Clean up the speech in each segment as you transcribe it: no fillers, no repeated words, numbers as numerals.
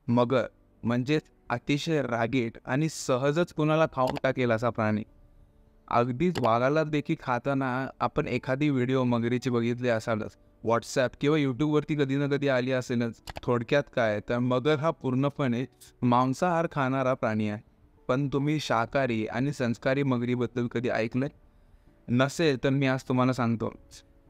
मगर म्हणजेच अतिशय रागीट आणि सहजच कुणाला खाऊन टाकेल असा प्राणी. अगदीच वाघाला देखील खाताना आपण एखादी व्हिडिओ मगरीची बघितली असालच. WhatsApp किंवा YouTubeवरती कधी ना कधी आली असेलच. थोडक्यात काय तर मगर हा पूर्णपणे मांसाहार खाणारा प्राणी आहे. पण तुम्ही शाकाहारी आणि संस्कारी मगरीबद्दल कधी ऐकलंय? नसेल तर मी आज तुम्हाला सांगतो.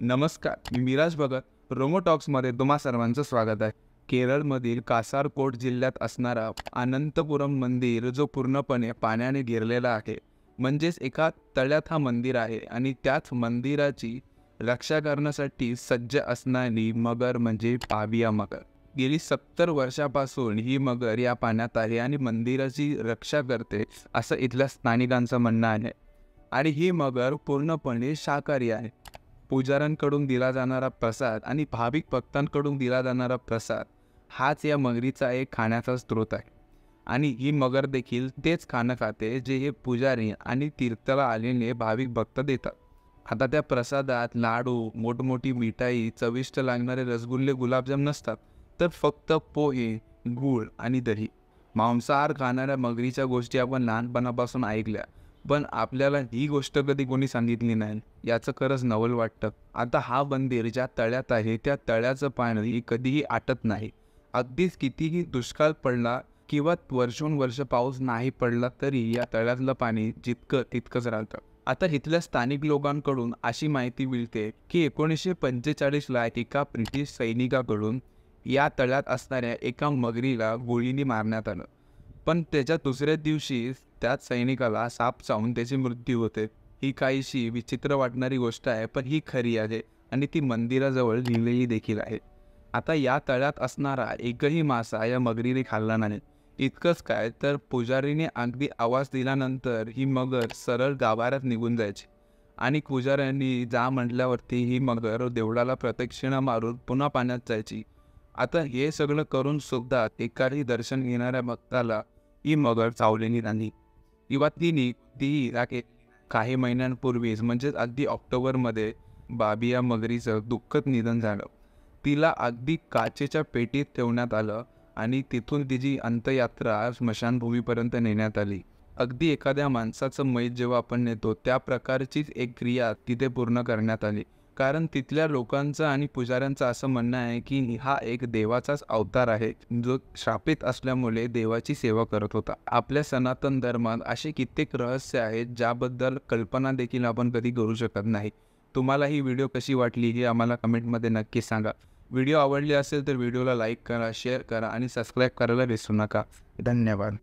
नमस्कार, मी मिराज भगत. रोमो टॉक्समध्ये तुम्हा सर्वांचं स्वागत आहे. केरळमधील कासारकोट जिल्ह्यात असणारा अनंतपुरम मंदिर जो पूर्णपणे पाण्याने घेरलेला आहे. म्हणजेच एका तळ्यात हा मंदिर आहे आणि त्याच मंदिराची रक्षा करण्यासाठी सज्ज असणारी मगर म्हणजे पाविया मगर. गेली 70 वर्षापासून ही मगर या पाण्यात आहे आणि मंदिराची रक्षा करते असं इथल्या स्थानिकांचं म्हणणं आहे. आणि ही मगर पूर्णपणे शाकाहारी आहे. पुजाऱ्यांकडून दिला जाणारा प्रसाद आणि भाविक भक्तांकडून दिला जाणारा प्रसाद हाच या मगरीचा एक खाण्याचा स्रोत आहे. आणि ही मगर देखील तेच खाणं खाते जे हे पुजारी आणि तीर्थाला आलेले भाविक भक्त देतात. आता त्या प्रसादात लाडू, मोठमोठी मिठाई, चविष्ट लागणारे रसगुल्ले, गुलाबजाम नसतात, तर फक्त पोहे, गूळ आणि दही. मांसाहार खाणाऱ्या मगरीच्या गोष्टी आपण लहानपणापासून ऐकल्या, पण आपल्याला ही गोष्ट कधी कोणी सांगितली नाही. याचं खरंच नवल वाटतं. आता हा मंदिर ज्या तळ्यात आहे त्या तळ्याचं पाणी कधीही आटत नाही. अगदीच कितीही दुष्काळ पडला किंवा वर्षोनवर्ष पाऊस नाही पडला तरी या तळ्यातलं पाणी जितकं तितकंच राहतं. आता इथल्या स्थानिक लोकांकडून अशी माहिती मिळते की 1945ला एका ब्रिटिश सैनिकाकडून या तळ्यात असणाऱ्या एका मगरीला गोळीने मारण्यात आलं. पण त्याच्या दुसऱ्या दिवशी त्याच सैनिकाला साप चावून त्याची मृत्यू होते. ही काहीशी विचित्र वाटणारी गोष्ट आहे, पण ही खरी आहे आणि ती मंदिराजवळ लिहिलेली देखील आहे. आता या तळ्यात असणारा एकही मासा या मगरीने खाल्ला नाही. इतकंच काय तर पुजारीने अगदी आवाज दिल्यानंतर ही मगर सरळ गाभाऱ्यात निघून जायची आणि पुजाऱ्यांनी जा म्हटल्यावरती ही मगर देवळाला प्रदक्षिणा मारून पुन्हा पाण्यात जायची. आता हे सगळं करून सुद्धा एकाही दर्शन घेणाऱ्या भक्ताला ही मगर चावलेली नाही किंवा ती राखे. काही महिन्यांपूर्वीच म्हणजेच अगदी ऑक्टोबरमध्ये बाबिया मगरीचं दुःखद निधन झालं. तिला अगदी काचेच्या पेटीत ठेवण्यात आलं आणि तिथून तिची अंत्ययात्रा स्मशानभूमीपर्यंत नेण्यात आली. अगदी एखाद्या माणसाचं मैत जेव्हा आपण नेतो त्या प्रकारचीच एक क्रिया तिथे पूर्ण करण्यात आली. कारण तिथल्या लोकांचं आणि पुजाऱ्यांचं असं म्हणणं आहे की हा एक देवाचाच अवतार आहे जो श्रापित असल्यामुळे देवाची सेवा करत होता. आपल्या सनातन धर्मात असे कित्येक रहस्य आहेत ज्याबद्दल कल्पना देखील आपण कधी करू शकत नाही. तुम्हाला ही व्हिडिओ कशी वाटली हे आम्हाला कमेंटमध्ये नक्की सांगा. व्हिडिओ आवडली असेल तर व्हिडिओला लाईक करा, शेअर करा आणि सबस्क्राईब करायला विसरू नका. धन्यवाद.